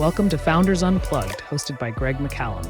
Welcome to Founders Unplugged, hosted by Greg McCallum.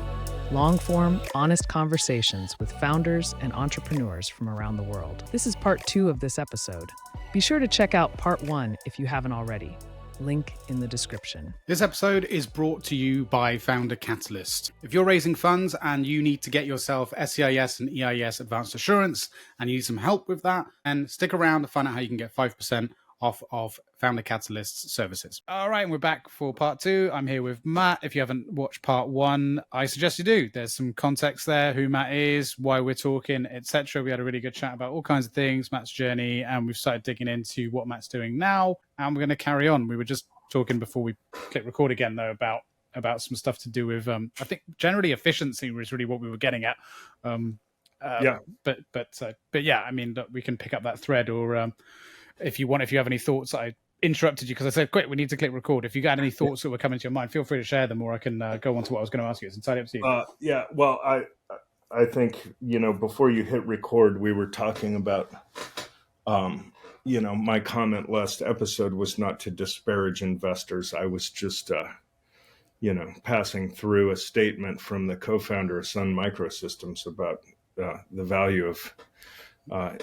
Long-form, honest conversations with founders and entrepreneurs from around the world. This is part 2 of this episode. Be sure to check out part 1 if you haven't already. Link in the description. This episode is brought to you by Founder Catalyst. If you're raising funds and you need to get yourself SCIS and EIS Advanced Assurance and you need some help with that, then stick around to find out how you can get 5% off of Founder Catalyst's services. All right, and we're back for part 2. I'm here with Matt. If you haven't watched part 1, I suggest you do. There's some context there, who Matt is, why we're talking, etc. We had a really good chat about all kinds of things, Matt's journey, and we've started digging into what Matt's doing now, and we're going to carry on. We were just talking before we click record again, though, about some stuff to do with, I think, generally efficiency was really what we were getting at. But yeah, I mean, we can pick up that thread, or if you have any thoughts. I interrupted you because I said, quick, we need to click record. If you got any thoughts that were coming to your mind, feel free to share them, or I can go on to what I was going to ask you. It's entirely up to you. Well, I think, before you hit record, we were talking about, my comment last episode was not to disparage investors. I was just, passing through a statement from the co-founder of Sun Microsystems about the value of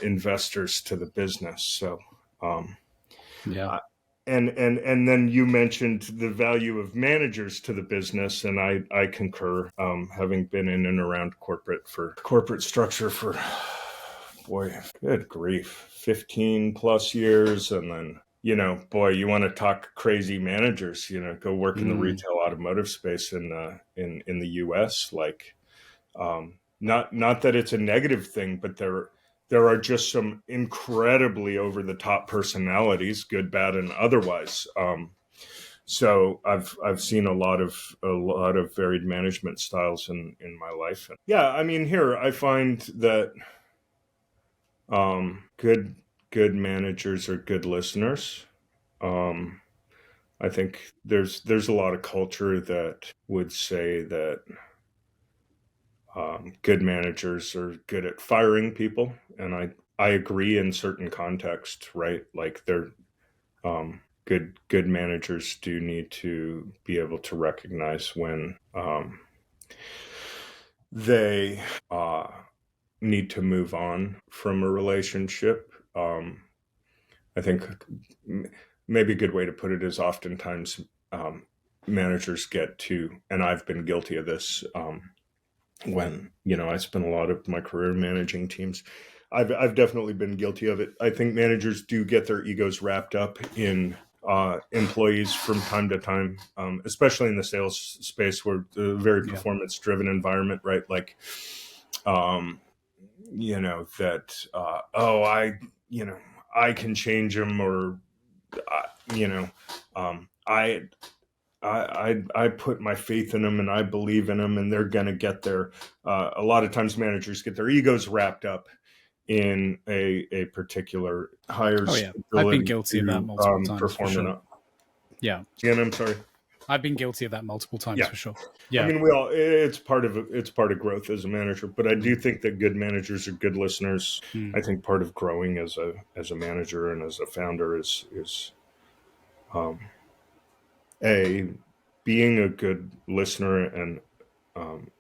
investors to the business. So, and then you mentioned the value of managers to the business, and I concur. Having been in and around corporate structure for, good grief, 15 plus years, and then you want to talk crazy managers. Go work in the retail automotive space in the U.S. Not that it's a negative thing, but there are just some incredibly over-the-top personalities, good, bad, and otherwise. So I've seen a lot of varied management styles in my life. Yeah, I mean, here I find that good managers are good listeners. I think there's a lot of culture that would say that good managers are good at firing people, and I agree in certain contexts, right? Like they're good managers do need to be able to recognize when they need to move on from a relationship. I think maybe a good way to put it is oftentimes managers get to, and I've been guilty of this, when I spent a lot of my career managing teams. I've definitely been guilty of it. I think managers do get their egos wrapped up in employees from time to time, especially in the sales space, where the very performance driven environment, right? Like, I can change them, or I put my faith in them and I believe in them and they're going to get there. A lot of times managers get their egos wrapped up in a particular higher stability. I've been guilty of that multiple times. For sure. Yeah. And I'm sorry. I've been guilty of that multiple times for sure. Yeah. I mean, it's part of growth as a manager, but I do think that good managers are good listeners. I think part of growing as a manager and as a founder is being a good listener and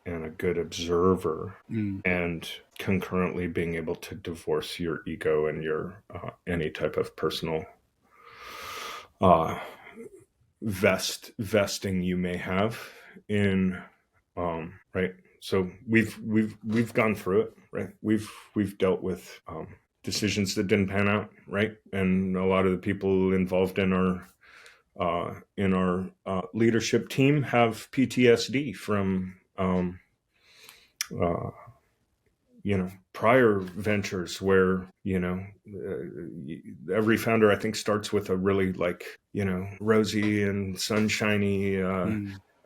a good observer, and concurrently being able to divorce your ego and your any type of personal vesting you may have in right. So we've gone through it, right? We've dealt with decisions that didn't pan out, right? And a lot of the people involved in our leadership team have PTSD from prior ventures where every founder I think starts with a really rosy and sunshiny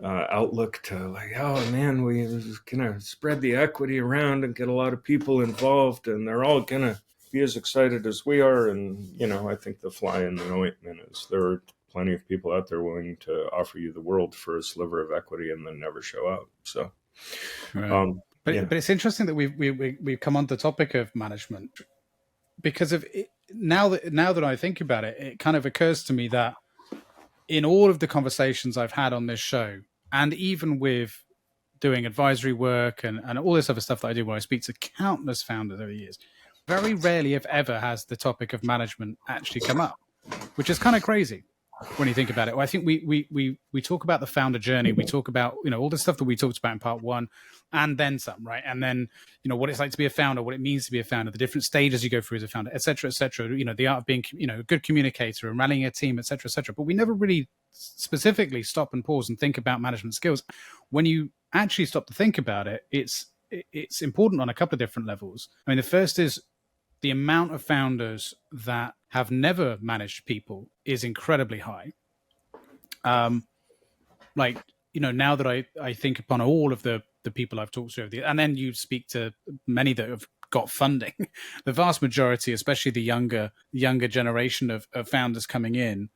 outlook to oh man, we're gonna spread the equity around and get a lot of people involved and they're all gonna be as excited as we are. And I think the fly in the ointment is there are plenty of people out there willing to offer you the world for a sliver of equity and then never show up. So, right. But it's interesting that we've come on the topic of management, because of it, now that I think about it, it kind of occurs to me that in all of the conversations I've had on this show, and even with doing advisory work and all this other stuff that I do where I speak to countless founders over the years, very rarely, if ever, has the topic of management actually come up, which is kind of crazy when you think about it. Well, I think we talk about the founder journey. We talk about, all the stuff that we talked about in part one and then some, right? And then, what it's like to be a founder, what it means to be a founder, the different stages you go through as a founder, et cetera, the art of being, a good communicator and rallying a team, et cetera, et cetera. But we never really specifically stop and pause and think about management skills. When you actually stop to think about it, it's important on a couple of different levels. I mean, the first is the amount of founders that have never managed people is incredibly high. Now that I think upon all of the people I've talked to, and then you speak to many that have got funding, the vast majority, especially the younger generation of founders coming in,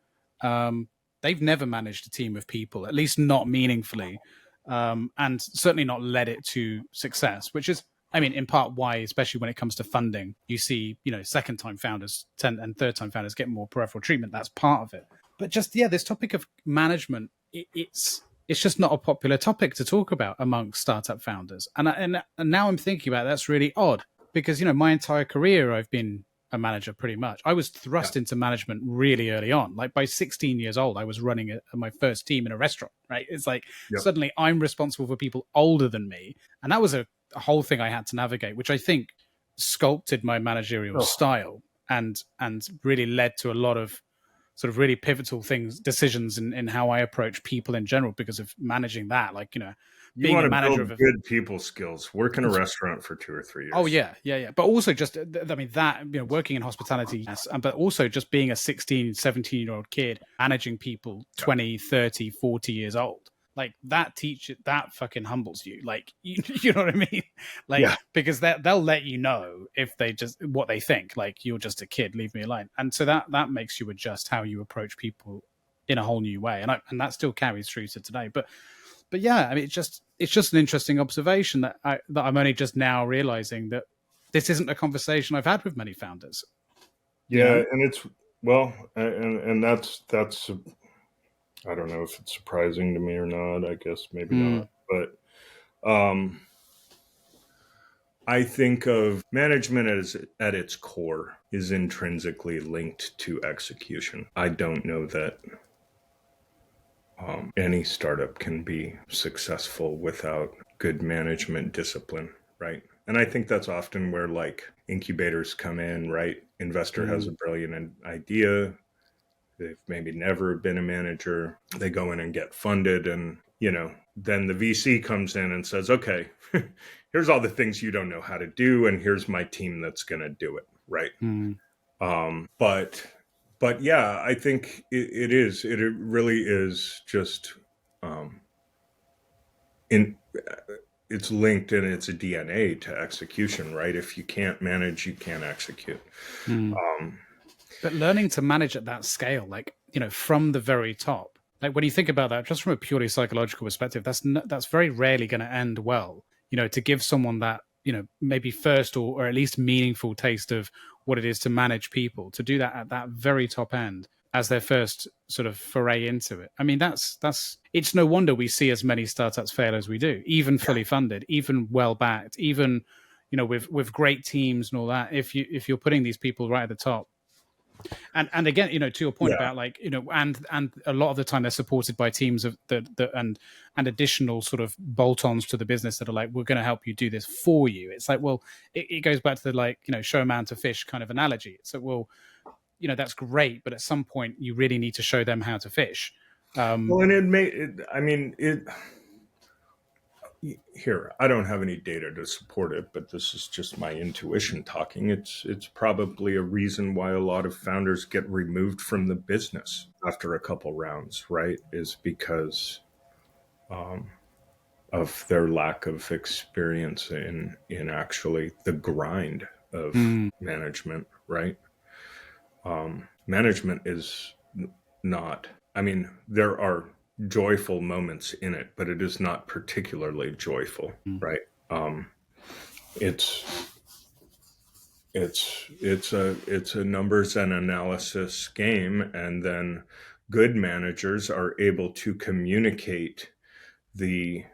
they've never managed a team of people, at least not meaningfully, and certainly not led it to success, which is, in part why, especially when it comes to funding, you see, second-time founders and third-time founders get more peripheral treatment. That's part of it. But just, this topic of management, it's just not a popular topic to talk about amongst startup founders. And now I'm thinking about it, that's really odd because, my entire career I've been a manager pretty much. I was thrust into management really early on. Like by 16 years old, I was running my first team in a restaurant, right? It's like suddenly I'm responsible for people older than me. And that was a whole thing I had to navigate, which I think sculpted my managerial style and really led to a lot of sort of really pivotal decisions in how I approach people in general because of managing that. Like, being a manager of good people skills, work in a restaurant for 2 or 3 years. Oh yeah. But also just, working in hospitality, yes, but also just being a 16, 17-year-old kid, managing people 20, 30, 40 years old. Like that that fucking humbles you. Like, you know what I mean? Like, because they'll let you know if they just, what they think, like you're just a kid, leave me alone. And so that makes you adjust how you approach people in a whole new way. And that still carries through to today. But yeah, it's just an interesting observation that I'm only just now realizing that this isn't a conversation I've had with many founders. Yeah. And it's, and that's, I don't know if it's surprising to me or not. I guess maybe not. But I think of management as at its core is intrinsically linked to execution. I don't know that any startup can be successful without good management discipline, right? And I think that's often where like incubators come in, right? Investor has a brilliant idea. They've maybe never been a manager. They go in and get funded and, then the VC comes in and says, okay, here's all the things you don't know how to do. And here's my team that's going to do it. Right. But yeah, I think it really is just, it's linked and it's a DNA to execution, right? If you can't manage, you can't execute. But learning to manage at that scale, like, from the very top, like when you think about that, just from a purely psychological perspective, that's very rarely going to end well, to give someone that, maybe first or at least meaningful taste of what it is to manage people, to do that at that very top end as their first sort of foray into it. It's no wonder we see as many startups fail as we do, even fully funded, even well backed, even, with great teams and all that. If you're putting these people right at the top, and again, to your point about like, and a lot of the time they're supported by teams of and additional sort of bolt-ons to the business that are like, we're going to help you do this for you. It's like, well, it goes back to the like, show a man to fish kind of analogy. So, well, that's great, but at some point you really need to show them how to fish. Well, and here, I don't have any data to support it, but this is just my intuition talking. It's probably a reason why a lot of founders get removed from the business after a couple rounds, right? Is because of their lack of experience in actually the grind of management, right? Management is not, there are joyful moments in it, but it is not particularly joyful, right? It's a numbers and analysis game, and then good managers are able to communicate the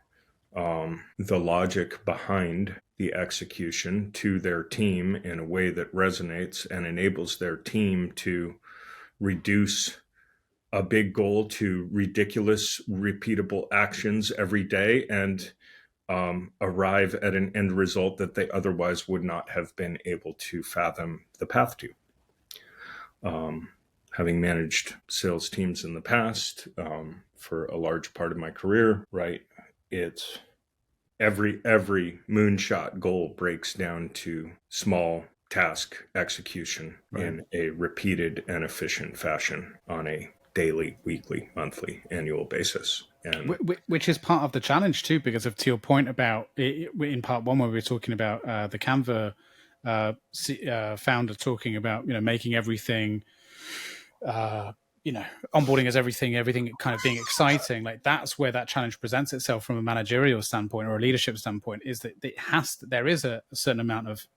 logic behind the execution to their team in a way that resonates and enables their team to reduce a big goal to ridiculous, repeatable actions every day and arrive at an end result that they otherwise would not have been able to fathom the path to. Having managed sales teams in the past for a large part of my career, right? It's every moonshot goal breaks down to small task execution in a repeated and efficient fashion on a daily, weekly, monthly, annual basis. And which is part of the challenge too, because of, to your point about in part one, where we were talking about the Canva founder talking about, making everything, onboarding as everything kind of being exciting. Like, that's where that challenge presents itself from a managerial standpoint or a leadership standpoint, is that there is a certain amount of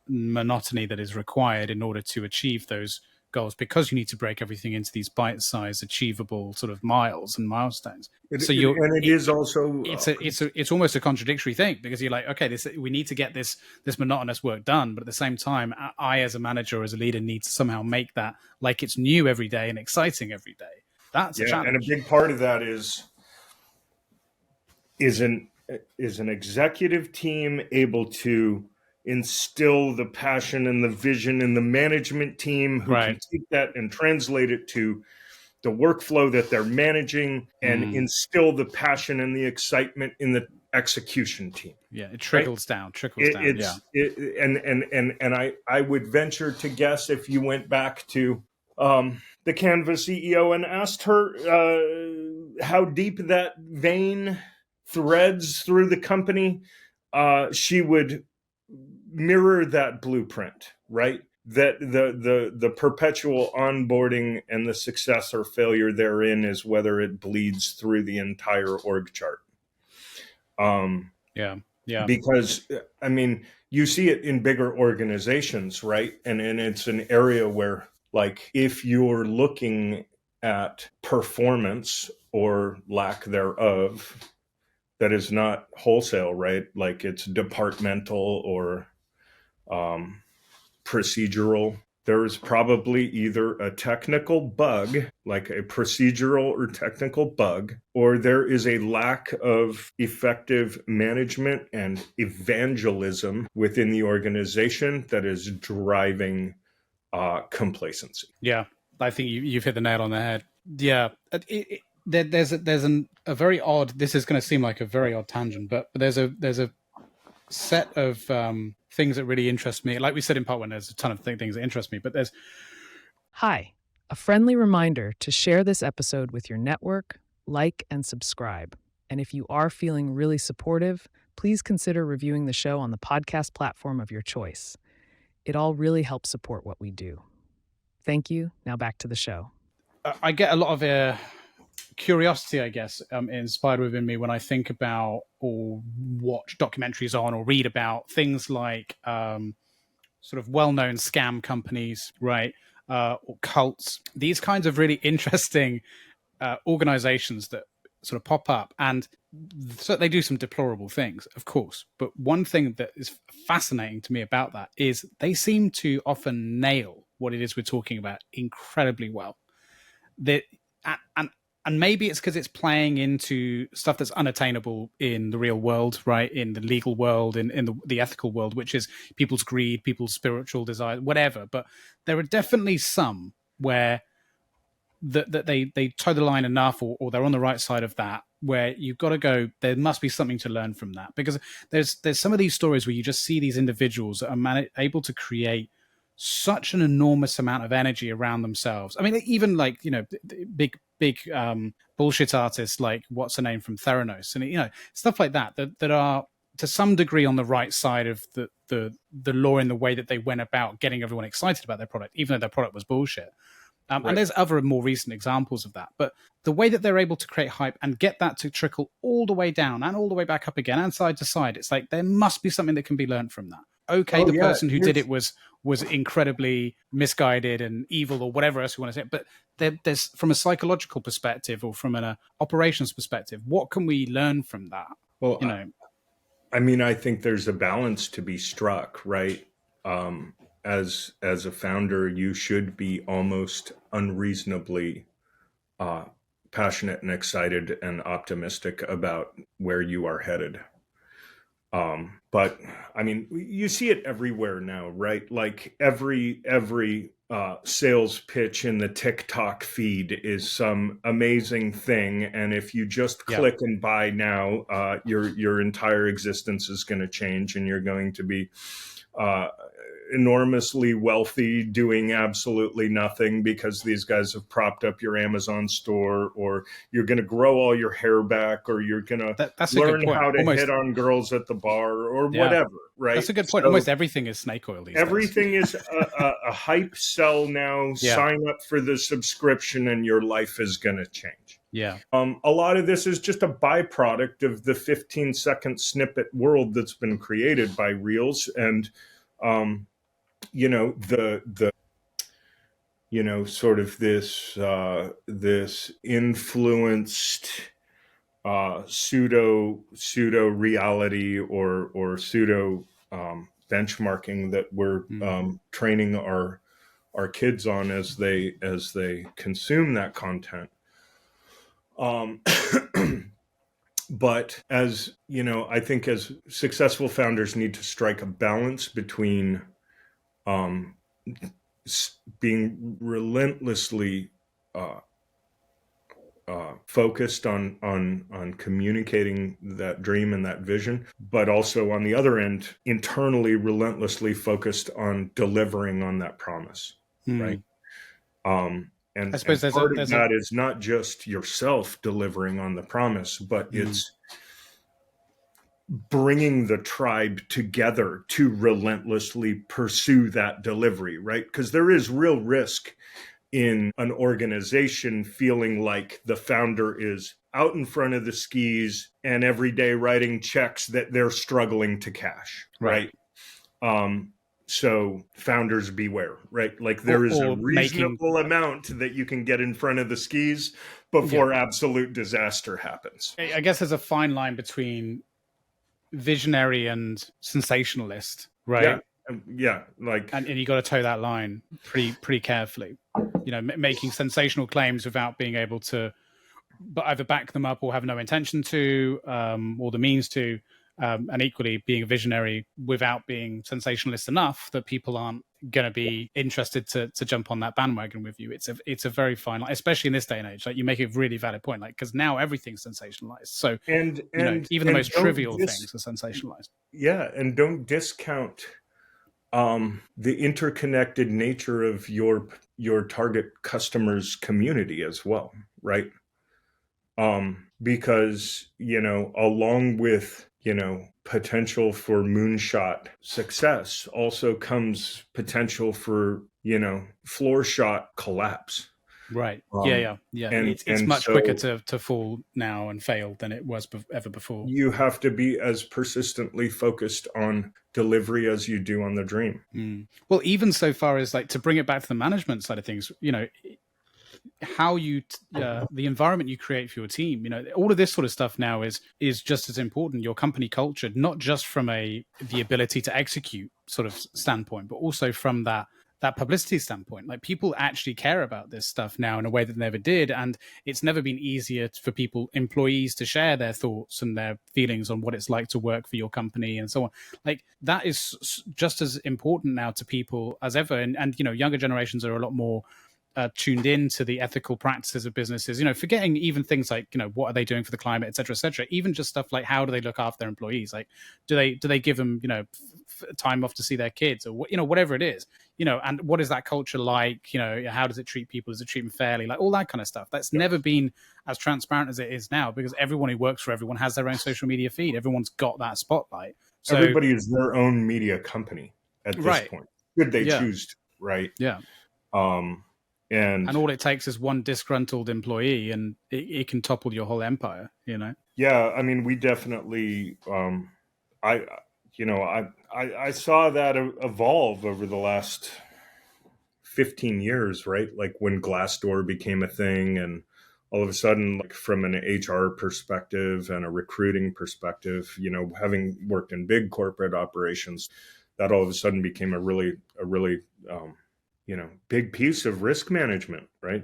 monotony that is required in order to achieve those goals, because you need to break everything into these bite-sized, achievable sort of miles and milestones. It's almost a contradictory thing, because you're like, okay, we need to get this monotonous work done, but at the same time, I as a manager or as a leader need to somehow make that like it's new every day and exciting every day. That's a challenge. And a big part of that is an executive team able to instill the passion and the vision in the management team who can take that and translate it to the workflow that they're managing and instill the passion and the excitement in the execution team. Yeah, it trickles down. I would venture to guess, if you went back to the Canva CEO and asked her how deep that vein threads through the company, she would mirror that blueprint, right? That the perpetual onboarding and the success or failure therein is whether it bleeds through the entire org chart. Because I mean, you see it in bigger organizations, right? And it's an area where, like, if you're looking at performance or lack thereof, that is not wholesale, right? Like, it's departmental or procedural. There is probably either a technical bug, like a procedural or technical bug, or there is a lack of effective management and evangelism within the organization that is driving complacency. Yeah, I think you've hit the nail on the head. Yeah, there's a very odd. This is going to seem like a very odd tangent, but there's a set of things that really interest me. Like we said in part one, there's a ton of things that interest me, but there's... Hi, a friendly reminder to share this episode with your network, like and subscribe. And if you are feeling really supportive, please consider reviewing the show on the podcast platform of your choice. It all really helps support what we do. Thank you. Now back to the show. I get a lot of curiosity, I guess, inspired within me when I think about or watch documentaries on or read about things like sort of well-known scam companies, right? Or cults, these kinds of really interesting organizations that sort of pop up. And so they do some deplorable things, of course. But one thing that is fascinating to me about that is they seem to often nail what it is we're talking about incredibly well. And maybe it's because it's playing into stuff that's unattainable in the real world, right? In the legal world, in the ethical world, which is people's greed, people's spiritual desire, whatever. But there are definitely some where that they toe the line enough, or they're on the right side of that, where you've got to go, there must be something to learn from that. Because there's some of these stories where you just see these individuals that are able to create such an enormous amount of energy around themselves. I mean, even like, big bullshit artists like what's her name from Theranos, and stuff like that are to some degree on the right side of the law in the way that they went about getting everyone excited about their product, even though their product was bullshit. Right. And there's other more recent examples of that. But the way that they're able to create hype and get that to trickle all the way down and all the way back up again and side to side, it's like there must be something that can be learned from that. okay, Oh the yeah, person who did it was incredibly misguided and evil or whatever else you want to say. But there's, from a psychological perspective or from an operations perspective, what can we learn from that? well, You know, I mean, I think there's a balance to be struck, right? As a founder, you should be almost unreasonably uh, passionate and excited and optimistic about where you are headed. But I mean, you see it everywhere now, right? Like every sales pitch in the TikTok feed is some amazing thing, and if you just Yeah. click and buy now, your entire existence is going to change, and you're going to be uh, enormously wealthy doing absolutely nothing because these guys have propped up your Amazon store, or you're going to grow all your hair back, or you're going to that's a good learn point. how to Almost, hit on girls at the bar, or yeah, whatever, right? that's a good point. So Almost everything is snake oil these days. everything is a hype sell now. Yeah. Sign up for the subscription and your life is going to change. Yeah. A lot of this is just a byproduct of the 15-second snippet world that's been created by Reels, and you know, the you know, sort of this this influenced pseudo reality or pseudo benchmarking that we're training our kids on as they consume that content. But as you know, I think as successful founders need to strike a balance between being relentlessly focused on communicating that dream and that vision, but also on the other end, internally relentlessly focused on delivering on that promise, right? And I suppose and part of that is not just yourself delivering on the promise, but it's bringing the tribe together to relentlessly pursue that delivery, right? Because there is real risk in an organization feeling like the founder is out in front of the skis and every day writing checks that they're struggling to cash, right? So founders beware, right? Like there is a reasonable amount that you can get in front of the skis before absolute disaster happens. I guess there's a fine line between visionary and sensationalist, right? Yeah, like, and you got to toe that line pretty carefully. You know, making sensational claims without being able to, but either back them up or have no intention to, or the means to, and equally being a visionary without being sensationalist enough that people aren't going to be interested to jump on that bandwagon with you. It's a very fine line, especially in this day and age. Like, you make a really valid point, like, because now everything's sensationalized. So and you know, even the most trivial things are sensationalized. Yeah, and don't discount the interconnected nature of your target customers' community as well, right? Because, you know, along with, you know, potential for moonshot success also comes potential for, you know, floor shot collapse. Right. Yeah. And it's much quicker to fall now and fail than it was ever before. You have to be as persistently focused on delivery as you do on the dream. Well, even so far as, like, to bring it back to the management side of things, you know, how you the environment you create for your team, you know, all of this sort of stuff now is just as important. Your company culture, not just from the ability to execute sort of standpoint, but also from that publicity standpoint. Like, people actually care about this stuff now in a way that they never did, and it's never been easier for employees to share their thoughts and their feelings on what it's like to work for your company and so on. Like, that is just as important now to people as ever, and you know, younger generations are a lot more tuned in to the ethical practices of businesses, you know, forgetting even things like, you know, what are they doing for the climate, et cetera, even just stuff like, how do they look after their employees? Like, do they give them, you know, time off to see their kids, or, you know, whatever it is, you know, and what is that culture like? You know, how does it treat people? Does it treat them fairly? Like, all that kind of stuff. That's never been as transparent as it is now, because everyone who works for everyone has their own social media feed. Everyone's got that spotlight. So everybody is their own media company at this point. Should they choose to, right? Yeah. And all it takes is one disgruntled employee, and it can topple your whole empire, you know? Yeah, I mean, we definitely, I I saw that evolve over the last 15 years, right? Like when Glassdoor became a thing, and all of a sudden, like from an HR perspective and a recruiting perspective, having worked in big corporate operations, that all of a sudden became a really big piece of risk management, right?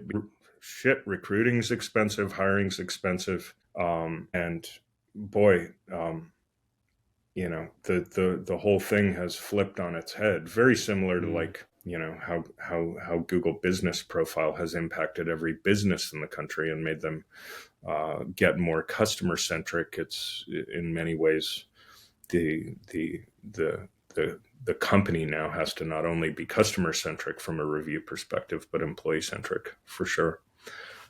Shit, recruiting's expensive, hiring's expensive, and boy, the whole thing has flipped on its head. Very similar to like how Google Business Profile has impacted every business in the country and made them get more customer centric. It's in many ways the company now has to not only be customer centric from a review perspective, but employee centric for sure.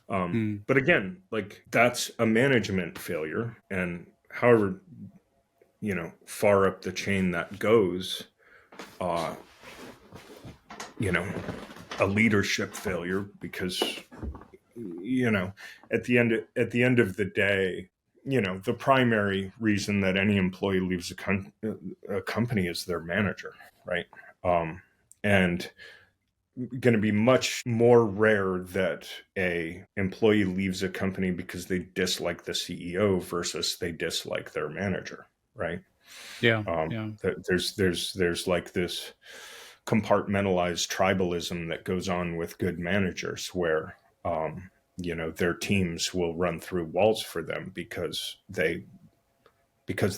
But again, like that's a management failure, and however far up the chain that goes, a leadership failure, because at the end of the day, the primary reason that any employee leaves a company is their manager, right? And going to be much more rare that a employee leaves a company because they dislike the CEO versus they dislike their manager, right? Yeah. There's like this compartmentalized tribalism that goes on with good managers where their teams will run through walls for them because the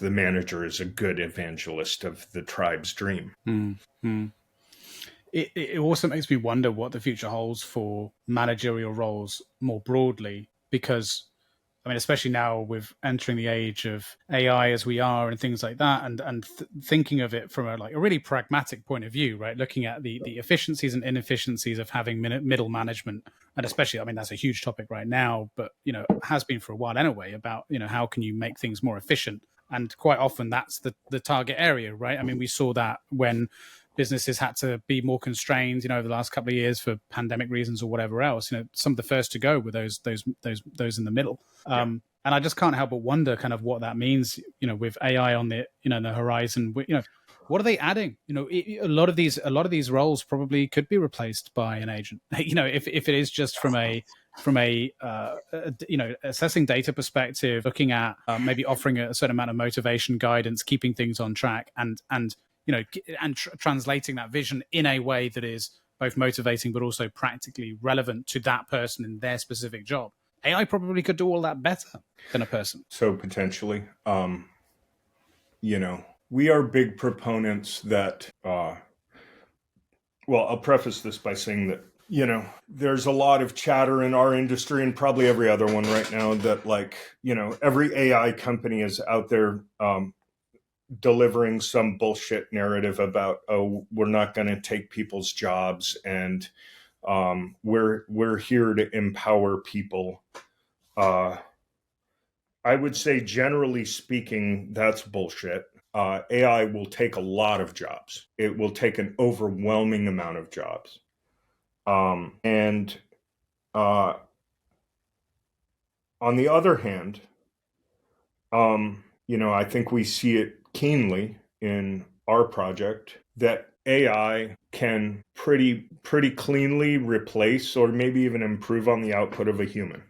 manager is a good evangelist of the tribe's dream. It also makes me wonder what the future holds for managerial roles more broadly, because I mean, especially now with entering the age of AI as we are and things like that, and thinking of it from a really pragmatic point of view, right? Looking at the efficiencies and inefficiencies of having middle management, and especially, I mean, that's a huge topic right now, but has been for a while anyway, about how can you make things more efficient, and quite often that's the target area, right? I mean, we saw that when businesses had to be more constrained, over the last couple of years for pandemic reasons or whatever else. Some of the first to go were those in the middle. And I just can't help but wonder kind of what that means, with AI on the the horizon. What are they adding? A lot of these roles probably could be replaced by an agent. If it is just from a assessing data perspective, looking at maybe offering a certain amount of motivation guidance, keeping things on track, and translating that vision in a way that is both motivating but also practically relevant to that person in their specific job. AI probably could do all that better than a person. So potentially, we are big proponents that, well, I'll preface this by saying that, there's a lot of chatter in our industry and probably every other one right now that every AI company is out there delivering some bullshit narrative about, oh, we're not going to take people's jobs, and we're here to empower people. I would say, generally speaking, that's bullshit. AI will take a lot of jobs. It will take an overwhelming amount of jobs. And on the other hand, I think we see it keenly in our project that AI can pretty cleanly replace or maybe even improve on the output of a human.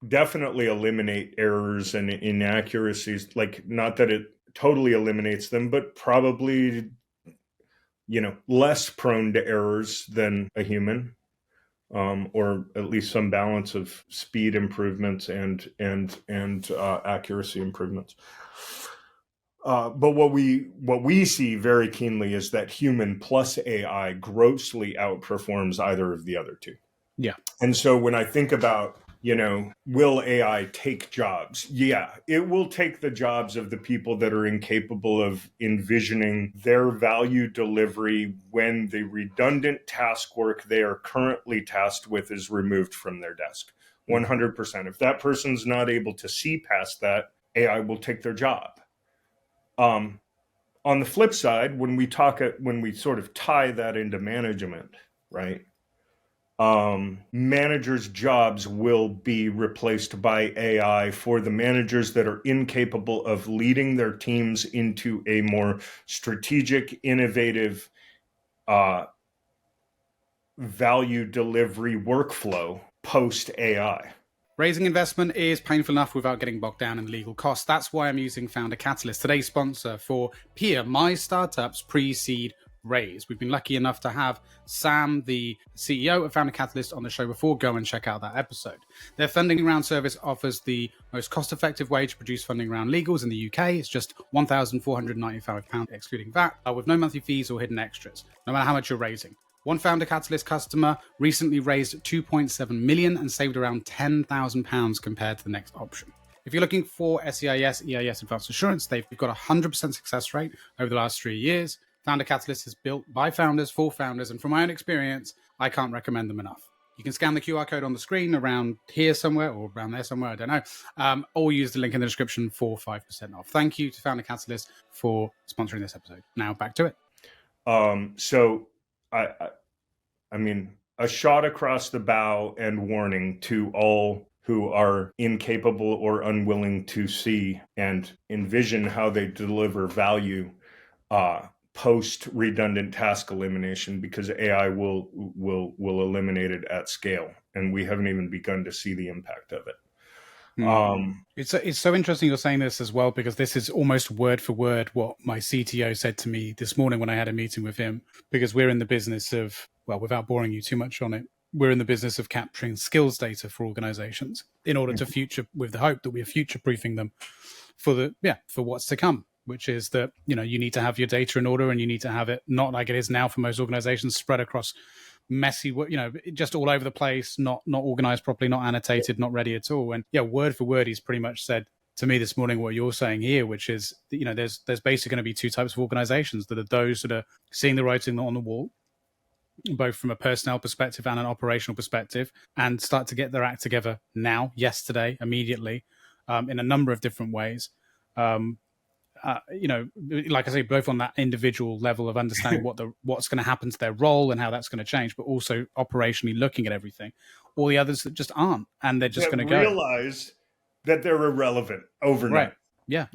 Definitely eliminate errors and inaccuracies, like not that it totally eliminates them, but probably less prone to errors than a human. Or at least some balance of speed improvements and accuracy improvements. But what we see very keenly is that human plus AI grossly outperforms either of the other two. Yeah. And so when I think about, will AI take jobs? Yeah, it will take the jobs of the people that are incapable of envisioning their value delivery when the redundant task work they are currently tasked with is removed from their desk. 100%. If that person's not able to see past that, AI will take their job. On the flip side, when we sort of tie that into management, right? managers' jobs will be replaced by AI for the managers that are incapable of leading their teams into a more strategic, innovative, value delivery workflow post AI. Raising investment is painful enough without getting bogged down in legal costs. That's why I'm using Founder Catalyst, today's sponsor for Peer, my startup's pre-seed raise. We've been lucky enough to have Sam, the CEO of Founder Catalyst, on the show before. Go and check out that episode. Their funding round service offers the most cost-effective way to produce funding round legals in the UK. It's just £1,495 excluding VAT, with no monthly fees or hidden extras, no matter how much you're raising. One Founder Catalyst customer recently raised 2.7 million and saved around £10,000 compared to the next option. If you're looking for SEIS, EIS Advanced Assurance, they've got a 100% success rate over the last 3 years. Founder Catalyst is built by founders for founders, and from my own experience, I can't recommend them enough. You can scan the QR code on the screen around here somewhere or around there somewhere, I don't know, or use the link in the description for 5% off. Thank you to Founder Catalyst for sponsoring this episode. Now back to it. I mean, a shot across the bow and warning to all who are incapable or unwilling to see and envision how they deliver value post redundant task elimination, because AI will eliminate it at scale, and we haven't even begun to see the impact of it. It's so interesting you're saying this as well, because this is almost word for word what my CTO said to me this morning when I had a meeting with him, because we're in the business of, well, without boring you too much on it, we're in the business of capturing skills data for organizations in order to future, with the hope that we are future proofing them for what's to come, which is that, you know, you need to have your data in order, and you need to have it not like it is now for most organizations, spread across messy, you know, just all over the place, not organized properly, not annotated, not ready at all. And yeah, word for word, he's pretty much said to me this morning what you're saying here, which is, you know, there's basically going to be two types of organizations. That are those that are seeing the writing on the wall, both from a personnel perspective and an operational perspective, and start to get their act together now, yesterday, immediately, in a number of different ways. You know, like I say, both on that individual level of understanding what's going to happen to their role and how that's going to change, but also operationally looking at everything. All the others that just aren't, and they're just going to realize that they're irrelevant overnight. Right. Yeah.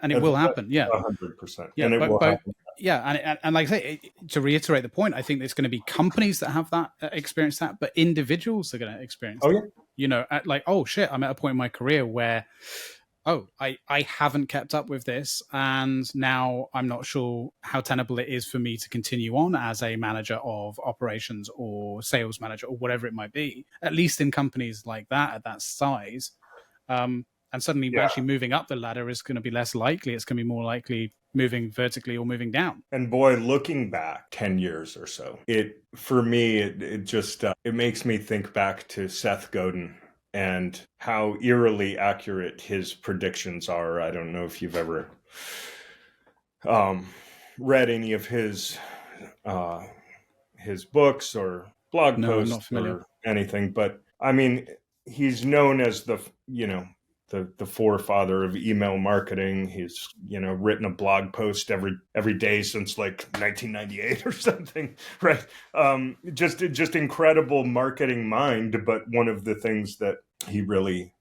And it will happen. Yeah. 100%. Yeah. And it will happen. Yeah. And like I say, to reiterate the point, I think there's going to be companies that have that, experience that, but individuals are going to experience that. Yeah. You know, like, oh shit, I'm at a point in my career where, I haven't kept up with this, and now I'm not sure how tenable it is for me to continue on as a manager of operations or sales manager or whatever it might be, at least in companies like that at that size. And suddenly actually moving up the ladder is going to be less likely. It's going to be more likely moving vertically or moving down. And boy, looking back 10 years or so, it just it makes me think back to Seth Godin and how eerily accurate his predictions are. I don't know if you've ever read any of his books or blog posts or anything, but I mean, he's known as the forefather of email marketing. He's, you know, written a blog post every day since like 1998 or something, right? Just incredible marketing mind. But one of the things that he really,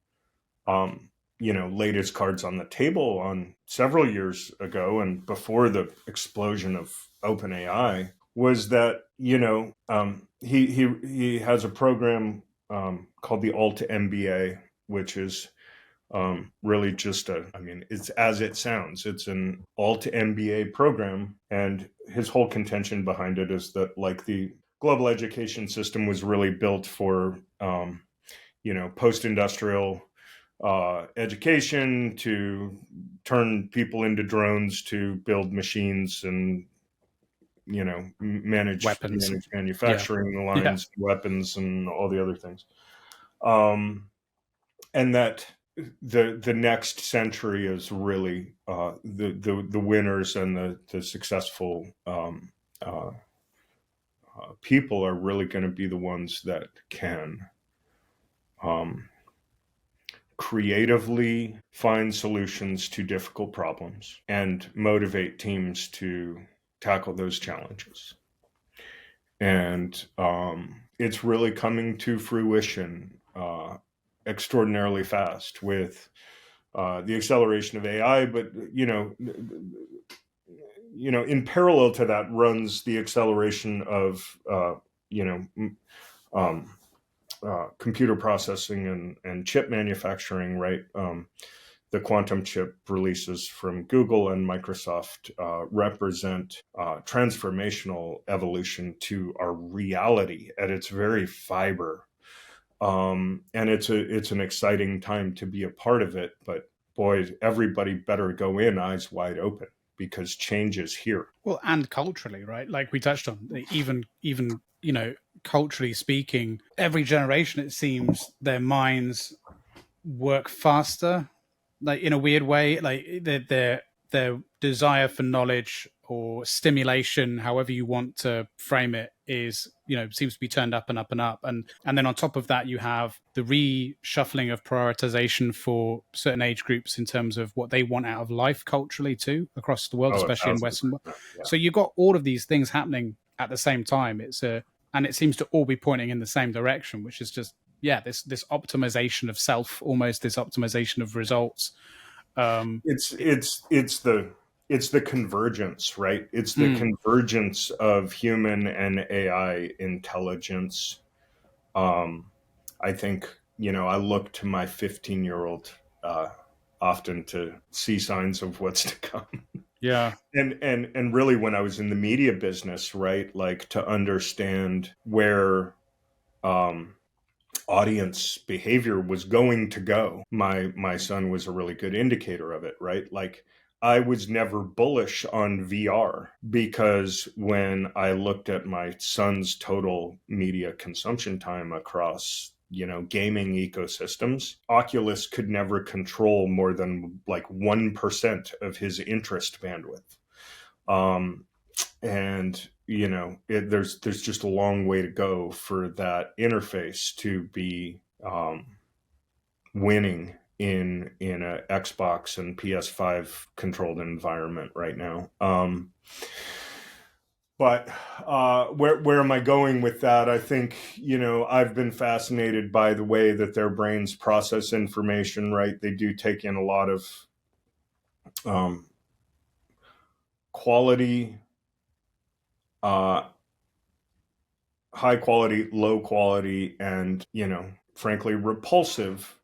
laid his cards on the table on several years ago and before the explosion of OpenAI was that, you know, he has a program called the Alt MBA, which is really just it's as it sounds. It's an Alt MBA program, and his whole contention behind it is that, like, the global education system was really built for post-industrial education to turn people into drones to build machines and, you know, manage manufacturing lines, weapons, and all the other things. And that the next century is really the winners and the successful people are really going to be the ones that can creatively find solutions to difficult problems and motivate teams to tackle those challenges. And it's really coming to fruition extraordinarily fast with the acceleration of AI. But in parallel to that runs the acceleration of computer processing and chip manufacturing, right? The quantum chip releases from Google and Microsoft represent transformational evolution to our reality at its very fiber. And it's an exciting time to be a part of it. But boy, everybody better go in eyes wide open because change is here. Well, and culturally, right? Like we touched on, even culturally speaking, every generation, it seems, their minds work faster, like in a weird way. Like their desire for knowledge or stimulation, however you want to frame it, is seems to be turned up and up and up. And then on top of that, you have the reshuffling of prioritization for certain age groups in terms of what they want out of life culturally too across the world, especially in Western world. Yeah. So you've got all of these things happening at the same time. And it seems to all be pointing in the same direction, which is just this optimization of self, almost this optimization of results. It's the convergence, right? It's the convergence of human and AI intelligence. I think, I look to my 15-year-old often to see signs of what's to come. Yeah. And really when I was in the media business, right, like to understand where audience behavior was going to go. My son was a really good indicator of it, right? Like I was never bullish on VR because when I looked at my son's total media consumption time across gaming ecosystems, Oculus could never control more than like 1% of his interest bandwidth. And there's just a long way to go for that interface to be winning in a Xbox and PS5 controlled environment right now. But where am I going with that? I think, I've been fascinated by the way that their brains process information, right? They do take in a lot of quality, high quality, low quality, and, frankly, repulsive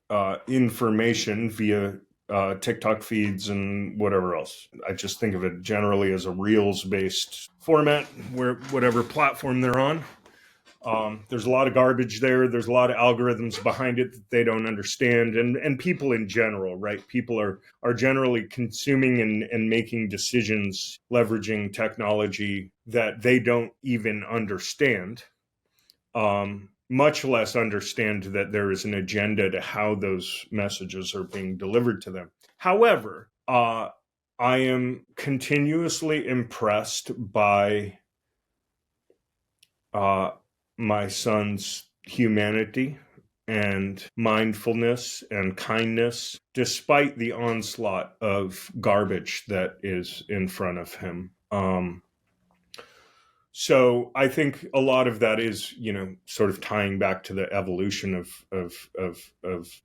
information via TikTok feeds and whatever else. I just think of it generally as a Reels-based format, where whatever platform they're on. There's a lot of garbage there. There's a lot of algorithms behind it that they don't understand. And people in general, right? People are generally consuming and making decisions leveraging technology that they don't even understand. Much less understand that there is an agenda to how those messages are being delivered to them. However, I am continuously impressed by my son's humanity and mindfulness and kindness, despite the onslaught of garbage that is in front of him. So I think a lot of that is, sort of tying back to the evolution of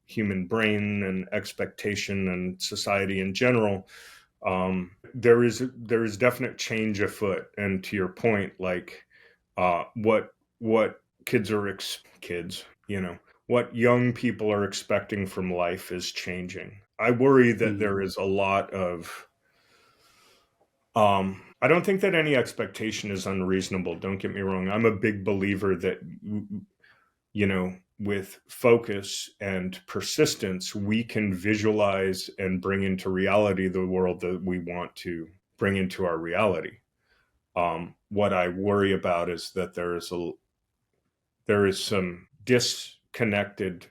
human brain and expectation and society in general. There is definite change afoot. And to your point, like what kids are what young people are expecting from life is changing. I worry that there is a lot of I don't think that any expectation is unreasonable. Don't get me wrong. I'm a big believer that, with focus and persistence, we can visualize and bring into reality the world that we want to bring into our reality. What I worry about is that there is some disconnected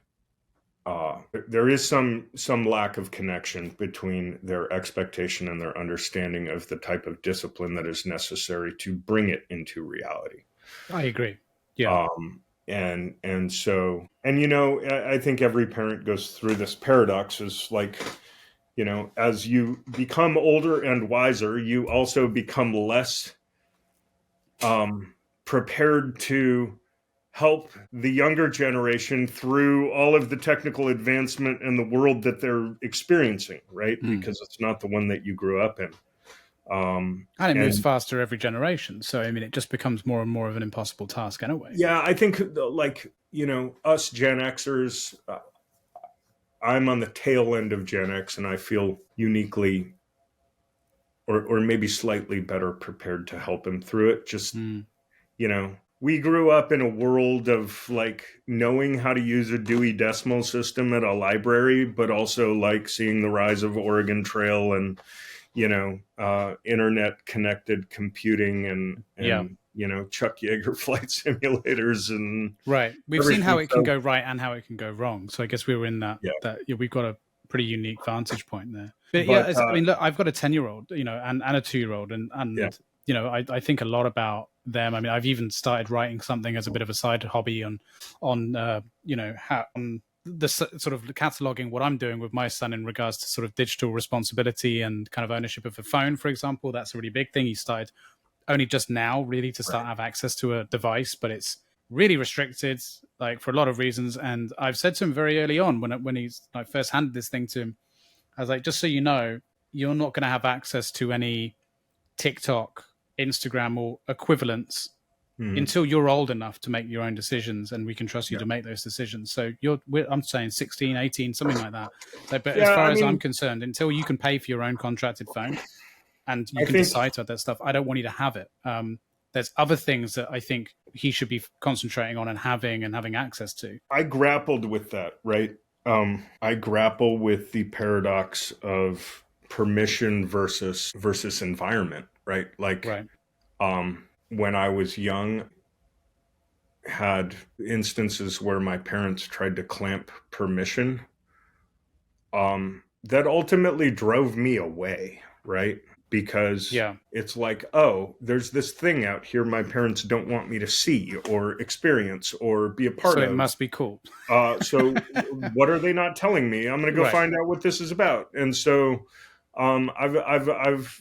there is some lack of connection between their expectation and their understanding of the type of discipline that is necessary to bring it into reality. I agree. Yeah. And so, I think every parent goes through this paradox is like, as you become older and wiser, you also become less prepared to help the younger generation through all of the technical advancement in the world that they're experiencing, right? Because it's not the one that you grew up in. And it moves faster every generation. So, I mean, it just becomes more and more of an impossible task anyway. Yeah, I think like, us Gen Xers, I'm on the tail end of Gen X, and I feel uniquely or maybe slightly better prepared to help him through it. Just, we grew up in a world of like knowing how to use a Dewey Decimal System at a library, but also like seeing the rise of Oregon Trail and, internet connected computing and Chuck Yeager flight simulators and right. We've seen how it can go right and how it can go wrong. So I guess we were in that. We've got a pretty unique vantage point there. But I mean, look, I've got a 10-year-old, and a 2-year-old, and I think a lot about them. I mean, I've even started writing something as a bit of a side hobby on the sort of cataloging what I'm doing with my son in regards to sort of digital responsibility and kind of ownership of a phone, for example. That's a really big thing. He started only just now really to start have access to a device, but it's really restricted, like for a lot of reasons. And I've said to him very early on when he's like first handed this thing to him, I was like, just so you know, you're not going to have access to any TikTok, Instagram or equivalents until you're old enough to make your own decisions, and we can trust you to make those decisions. So I'm saying 16, 18, something like that. So, but as far as I'm concerned, until you can pay for your own contracted phone and you can decide to have that stuff, I don't want you to have it. There's other things that I think he should be concentrating on and having access to. I grappled with that, right? I grapple with the paradox of permission versus environment, right? Like, when I was young, had instances where my parents tried to clamp permission, that ultimately drove me away, right? Because it's like, oh, there's this thing out here my parents don't want me to see or experience or be a part of. So it must be cool. So what are they not telling me? I'm going to go find out what this is about. And so I've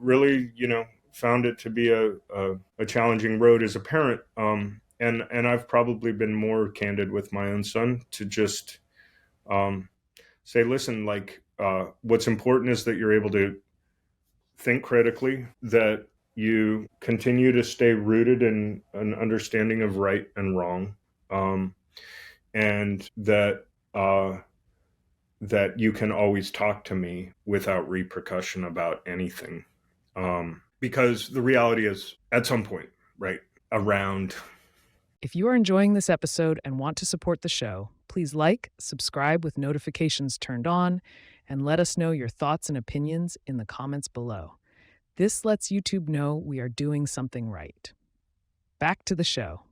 really, found it to be a challenging road as a parent. And I've probably been more candid with my own son to just say, listen, like what's important is that you're able to think critically, that you continue to stay rooted in an understanding of right and wrong, and that you can always talk to me without repercussion about anything. Because the reality is, at some point, right, around... If you are enjoying this episode and want to support the show, please like, subscribe with notifications turned on, and let us know your thoughts and opinions in the comments below. This lets YouTube know we are doing something right. Back to the show.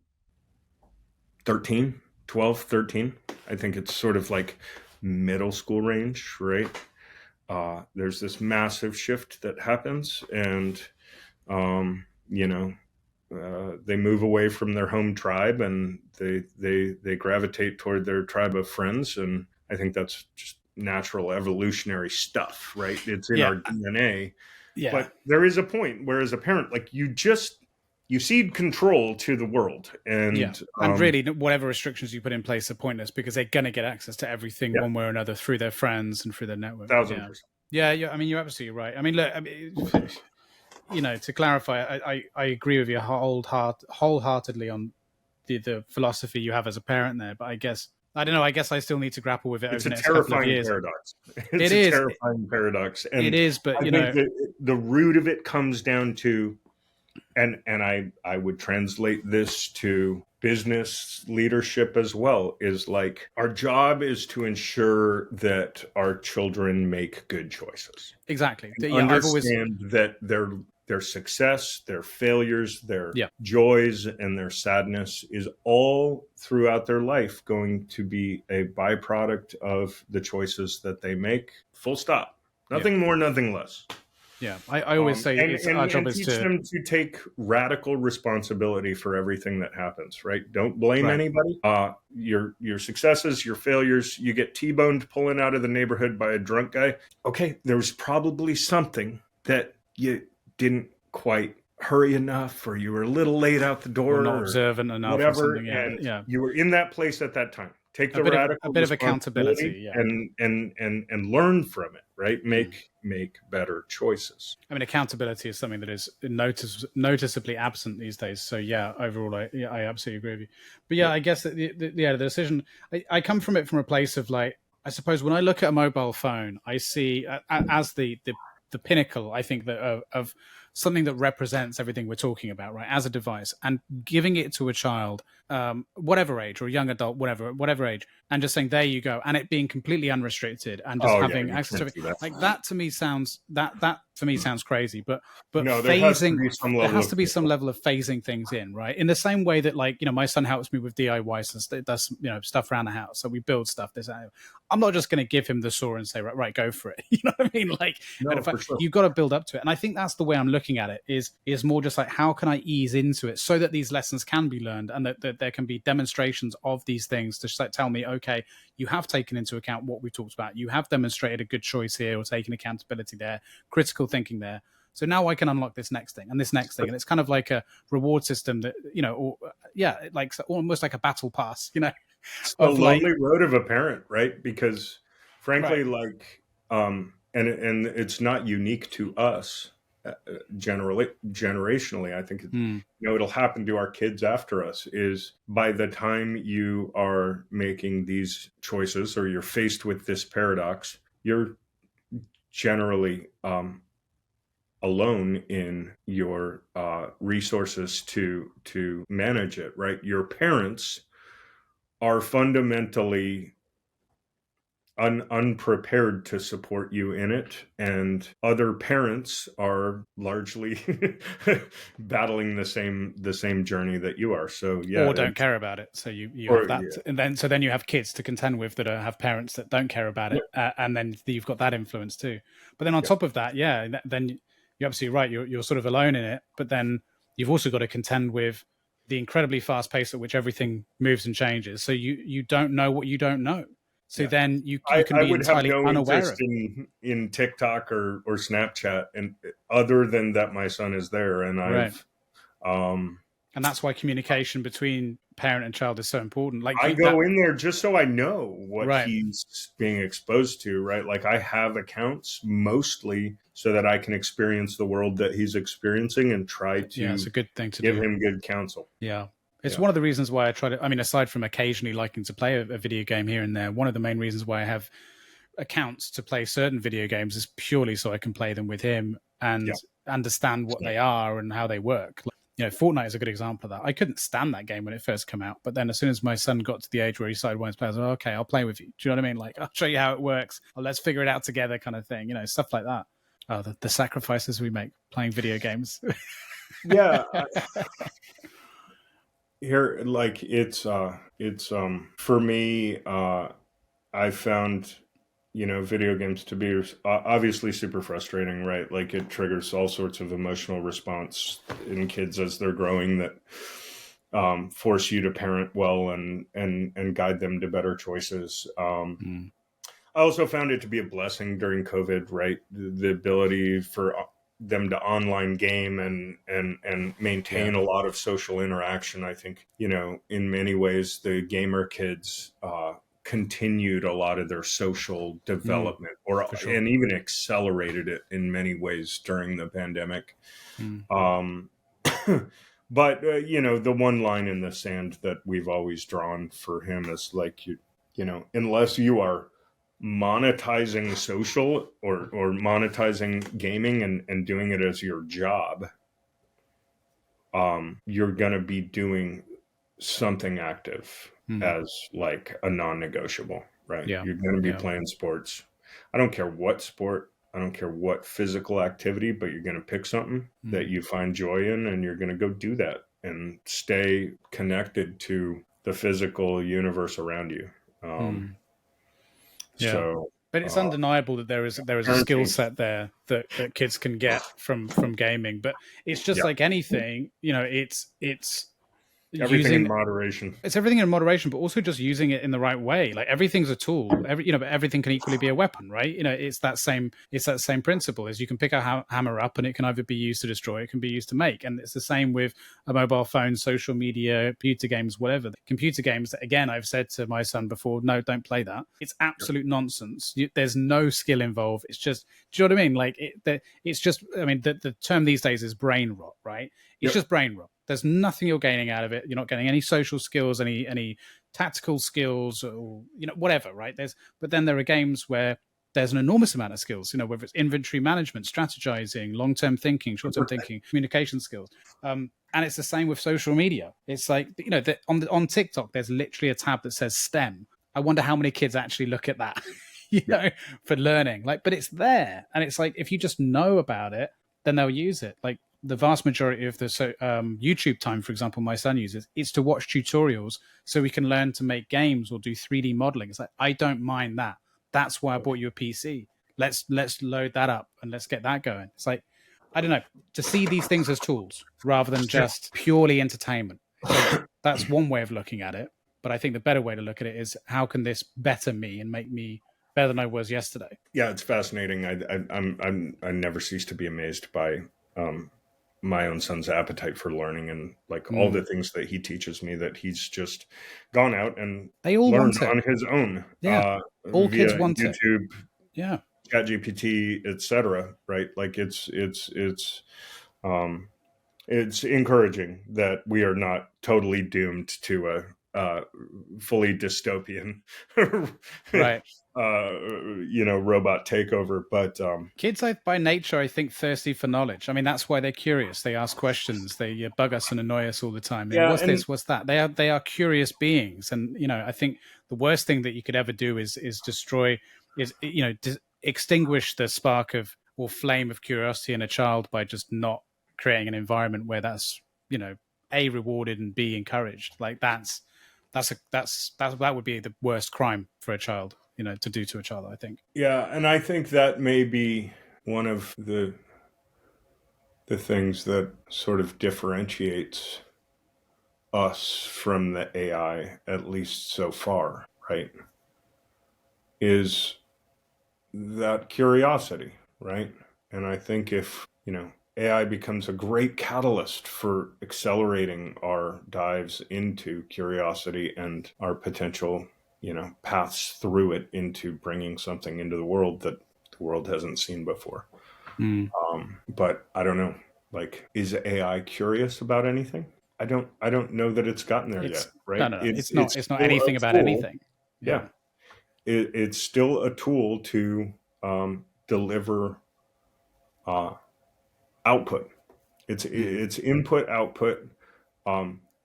12, 13. I think it's sort of like middle school range, right? There's this massive shift that happens, and they move away from their home tribe and they gravitate toward their tribe of friends. And I think that's just natural evolutionary stuff, right? It's in our DNA. Yeah. But there is a point where as a parent, like you cede control to the world. And really whatever restrictions you put in place are pointless because they're going to get access to everything one way or another through their friends and through their network. 1,000%. Yeah. I mean, you're absolutely right. I mean, look, to clarify, I agree with you wholeheartedly on the philosophy you have as a parent there. But I guess I still need to grapple with it over the next couple of years. It's a terrifying paradox. And it is, but I think the root of it comes down to, and I would translate this to business leadership as well, is like our job is to ensure that our children make good choices. Exactly. Understand that their success, their failures, their joys, and their sadness is all throughout their life going to be a byproduct of the choices that they make. Full stop. Nothing more, nothing less. Yeah, I always say our job is to teach them to take radical responsibility for everything that happens, right? Don't blame anybody. Your successes, your failures, you get T-boned pulling out of the neighborhood by a drunk guy. Okay, there was probably something that you didn't quite hurry enough, or you were a little late out the Or door, not or observant enough or whatever, something. Yeah, and yeah. you were in that place at that time. Take A the bit of a radical bit of responsibility accountability. Yeah. and learn from it, right? Make better choices. I mean, accountability is something that is noticeably absent these days. So yeah, overall, I absolutely agree with you. But yeah, Yeah. I guess that the decision, I come from it from a place of like, I suppose when I look at a mobile phone, I see as the pinnacle, I think that of something that represents everything we're talking about, right? As a device, and giving it to a child, whatever age, or a young adult, whatever age, and just saying, there you go, and it being completely unrestricted and just Oh yeah, having you access to can't it, do that. like that to me sounds that for me sounds crazy. But No, there has to phasing, be some there level has of to be some control. level of phasing things in, right? In the same way that, like, my son helps me with DIY, so does stuff around the house, so we build stuff. I'm not just going to give him the saw and say, right, go for it. You know what I mean? Like, and No, if for sure. you've got to build up to it, and I think that's the way I'm looking at it. Is more just like, how can I ease into it so that these lessons can be learned, and that there can be demonstrations of these things to tell me, okay, you have taken into account what we talked about. You have demonstrated a good choice here, or taken accountability there, critical thinking there. So now I can unlock this next thing and this next thing. And it's kind of like a reward system that, or yeah, like almost like a battle pass, It's the of like, lonely road of a parent, right? Because right. frankly, like, and it's not unique to us. Generally, generationally, I think it'll happen to our kids after us. Is by the time you are making these choices, or you're faced with this paradox, you're generally alone in your resources to manage it. Right, your parents are fundamentally unprepared to support you in it, and other parents are largely battling the same journey that you are. So yeah, Or don't care about it. So you have or that, yeah, and then you have kids to contend with that have parents that don't care about yeah, it, and then you've got that influence too. But then on yeah. top of that, yeah, then you're absolutely right. You're sort of alone in it, but then you've also got to contend with the incredibly fast pace at which everything moves and changes. So you don't know what you don't know. So Yeah. then you can I be would have entirely no unaware interest of it. in TikTok or Snapchat, and other than that my son is there, and Right. I've um And that's why communication between parent and child is so important. Like I that, go in there just so I know what right? he's being exposed to, right? Like I have accounts mostly so that I can experience the world that he's experiencing and try Yeah, it's to a good thing to give do. him good counsel. Yeah. It's Yeah. one of the reasons why I try to, I mean, aside from occasionally liking to play a video game here and there, one of the main reasons why I have accounts to play certain video games is purely so I can play them with him and Yeah. understand what they are and how they work. Fortnite is a good example of that. I couldn't stand that game when it first came out, but then as soon as my son got to the age where he started wanting to play, I was like, okay, I'll play with you. Do you know what I mean? Like, I'll show you how it works. Or let's figure it out together, kind of thing. Stuff like that. Oh, the sacrifices we make playing video games. Yeah. Here, like it's for me, I found, video games to be obviously super frustrating, right? Like it triggers all sorts of emotional response in kids as they're growing that force you to parent well and guide them to better choices. I also found it to be a blessing during COVID, right? The ability for them to online game and maintain a lot of social interaction. I think, in many ways, the gamer kids continued a lot of their social development, For sure. and even accelerated it in many ways during the pandemic. Um, but the one line in the sand that we've always drawn for him is like, unless you are monetizing social or monetizing gaming and doing it as your job, you're going to be doing something active as like a non-negotiable, right? Yeah. You're going to be playing sports. I don't care what sport, I don't care what physical activity, but you're going to pick something that you find joy in, and you're going to go do that and stay connected to the physical universe around you. Yeah. So, But it's undeniable that there is a skill parenting. set there that kids can get from gaming. But it's just Yeah. like anything, it's everything in moderation. It's everything in moderation, but also just using it in the right way. Like everything's a tool. But everything can equally be a weapon, right? It's that same principle. Is you can pick a hammer up, and it can either be used to destroy, it can be used to make. And it's the same with a mobile phone, social media, computer games, whatever. Computer games, again, I've said to my son before, no, don't play that. It's absolute nonsense. There's no skill involved. It's just, do you know what I mean? Like it's just, I mean, the term these days is brain rot, right? It's just brain rot. There's nothing you're gaining out of it. You're not getting any social skills, any tactical skills, or whatever, right? But then there are games where there's an enormous amount of skills. Whether it's inventory management, strategizing, long-term thinking, short-term thinking, communication skills. And it's the same with social media. It's like on TikTok, there's literally a tab that says STEM. I wonder how many kids actually look at that, for learning. But it's there, and it's like if you just know about it, then they'll use it. Like the vast majority of the YouTube time, for example, my son uses, is to watch tutorials so we can learn to make games or do 3D modeling. It's like, I don't mind that. That's why I bought you a PC. Let's load that up and let's get that going. It's like, I don't know, to see these things as tools rather than just purely entertainment. So that's one way of looking at it. But I think the better way to look at it is, how can this better me and make me better than I was yesterday? Yeah, it's fascinating. I never cease to be amazed by my own son's appetite for learning, and all the things that he teaches me that he's just gone out and they all learned want it on his own. Yeah, all kids want YouTube, it. Yeah, ChatGPT, etc. Right? Like it's encouraging that we are not totally doomed to a fully dystopian right robot takeover. But kids by nature, I think, thirsty for knowledge. I mean, that's why they're curious. They ask questions. They bug us and annoy us all the time. What's this, what's that? They are curious beings. And I think the worst thing that you could ever do is extinguish the spark of or flame of curiosity in a child by just not creating an environment where that's A, rewarded, and B, encouraged. Like that would be the worst crime for a child, to do to a child, I think. Yeah, and I think that may be one of the things that sort of differentiates us from the AI, at least so far, right? Is that curiosity, right? And I think if, AI becomes a great catalyst for accelerating our dives into curiosity and our potential, paths through it into bringing something into the world that the world hasn't seen before. But I don't know, is AI curious about anything? I don't know that it's gotten there yet, right? No. It's not anything about anything. Yeah. It's still a tool to deliver output. It's input, output.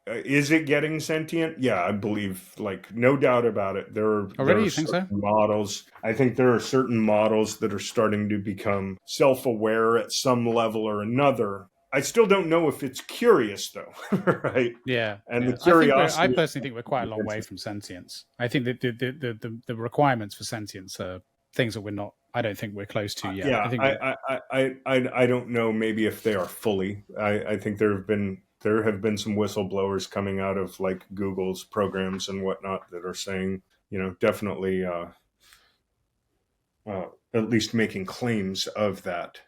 Is it getting sentient? Yeah, I believe, no doubt about it. You think so? Models. I think there are certain models that are starting to become self-aware at some level or another. I still don't know if it's curious, though, right? Yeah. And the curiosity. I personally think we're quite a long way from sentience. I think that the requirements for sentience are things that we're not. I don't think we're close to yet. Yeah, I don't know. Maybe if they are fully. I think there have been some whistleblowers coming out of Google's programs and whatnot that are saying, definitely, at least making claims of that.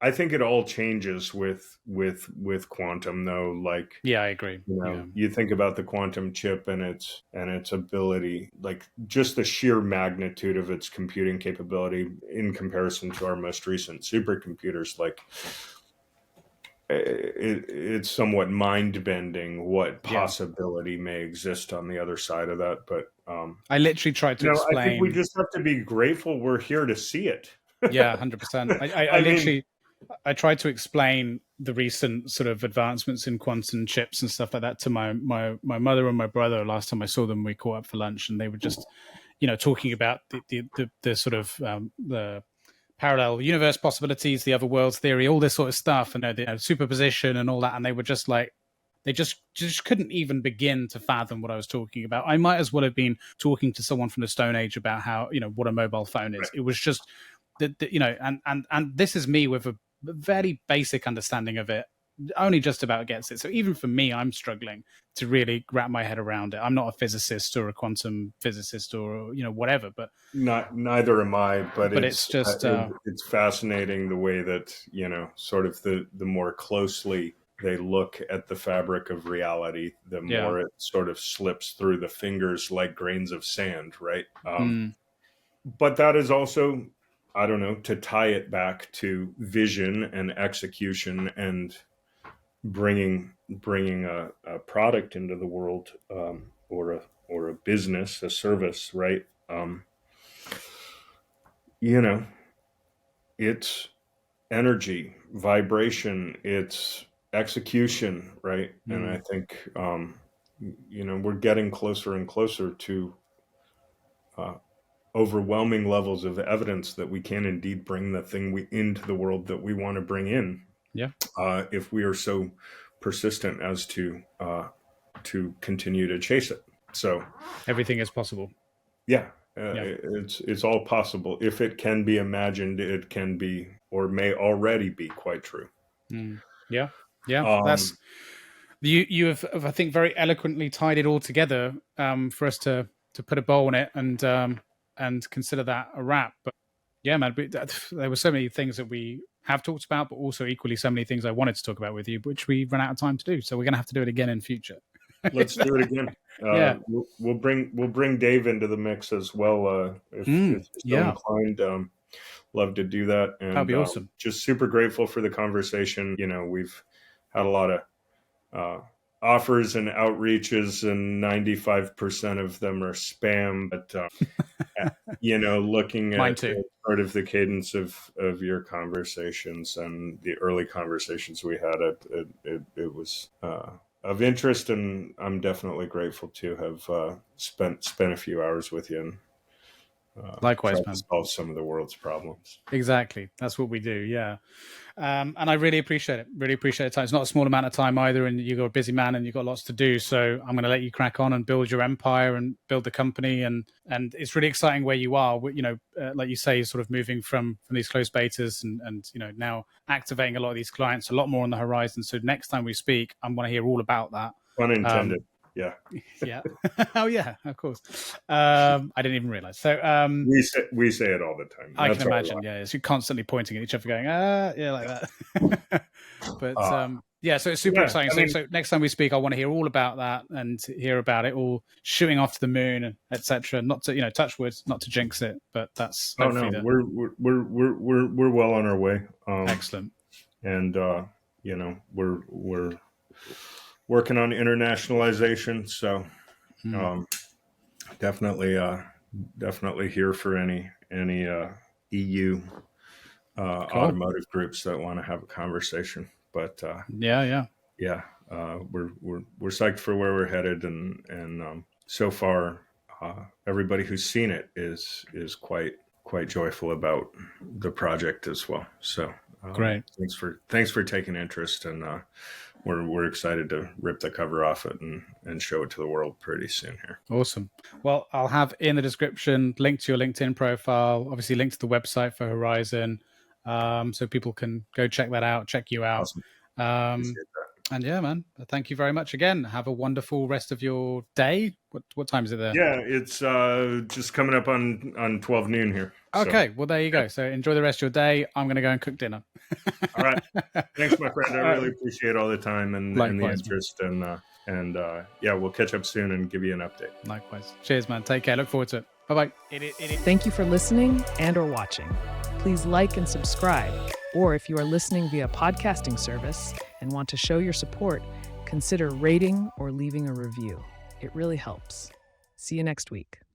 I think it all changes with quantum, though. Yeah, I agree. You think about the quantum chip and its ability, just the sheer magnitude of its computing capability in comparison to our most recent supercomputers. It's somewhat mind-bending what possibility may exist on the other side of that. But I literally tried to explain. I think we just have to be grateful we're here to see it. Yeah, 100%. I tried to explain the recent sort of advancements in quantum chips and stuff like that to my mother and my brother last time I saw them. We caught up for lunch, and they were just, talking about the sort of the parallel universe possibilities, the other worlds theory, all this sort of stuff, and the superposition and all that. And they were just they just couldn't even begin to fathom what I was talking about. I might as well have been talking to someone from the Stone Age about how, what a mobile phone is. Right. It was just and this is me with a very basic understanding of it only just about gets it. So even for me, I'm struggling to really wrap my head around it. I'm not a physicist or a quantum physicist or whatever, but neither am I. But it's just it's fascinating the way that sort of the more closely they look at the fabric of reality, the more it sort of slips through the fingers like grains of sand, right? But that is also, I don't know, to tie it back to vision and execution and bringing a product into the world, or a business, a service, right? It's energy, vibration, it's execution, right? And I think we're getting closer and closer to overwhelming levels of evidence that we can indeed bring the thing into the world that we want to bring in. Yeah. If we are so persistent as to continue to chase it. So everything is possible. Yeah. It's all possible. If it can be imagined, it can be or may already be quite true. Yeah. That's you have, I think, very eloquently tied it all together for us to put a bow on it and consider that a wrap. But yeah, man, there were so many things that we have talked about, but also equally so many things I wanted to talk about with you, which we ran out of time to do. So we're going to have to do it again in future. Let's do it again. We'll bring Dave into the mix as well. If you're still inclined, love to do that. And that'd be awesome. Just super grateful for the conversation. We've had a lot of offers and outreaches, and 95% of them are spam. But looking at sort of the cadence of your conversations and the early conversations we had, it was of interest, and I'm definitely grateful to have spent a few hours with you and likewise, to solve some of the world's problems. Exactly, that's what we do. Yeah, and I really appreciate it. Really appreciate the time. It's not a small amount of time either, and you're a busy man and you've got lots to do. So I'm going to let you crack on and build your empire and build the company. And it's really exciting where you are. Like you say, sort of moving from these closed betas and now activating a lot of these clients, a lot more on the horizon. So next time we speak, I'm going to hear all about that. Unintended. Yeah. Oh yeah, of course. I didn't even realize. So we say it all the time. I can imagine. Yeah, so you're constantly pointing at each other, going, yeah, like that. But so it's super exciting. So next time we speak, I want to hear all about that and hear about it all shooting off to the moon, and etc. Not to touch wood, not to jinx it, but that's. Oh no, we're well on our way. Excellent. And we're working on internationalization, so definitely here for any EU automotive groups that want to have a conversation. But we're psyched for where we're headed, and so far everybody who's seen it is quite joyful about the project as well. So great. Thanks for taking interest, and we're excited to rip the cover off it and show it to the world pretty soon here. Awesome. Well, I'll have in the description link to your LinkedIn profile, obviously link to the website for HRIZN, so people can go check that out, check you out. Awesome. And yeah, man, thank you very much again. Have a wonderful rest of your day. What time is it there? Yeah, it's just coming up on 12 noon here. Okay, well, there you go. So enjoy the rest of your day. I'm going to go and cook dinner. All right. Thanks, my friend. I really appreciate all the time and the interest. And we'll catch up soon and give you an update. Likewise. Cheers, man. Take care. Look forward to it. Bye-bye. Thank you for listening and/or watching. Please like and subscribe. Or if you are listening via podcasting service and want to show your support, consider rating or leaving a review. It really helps. See you next week.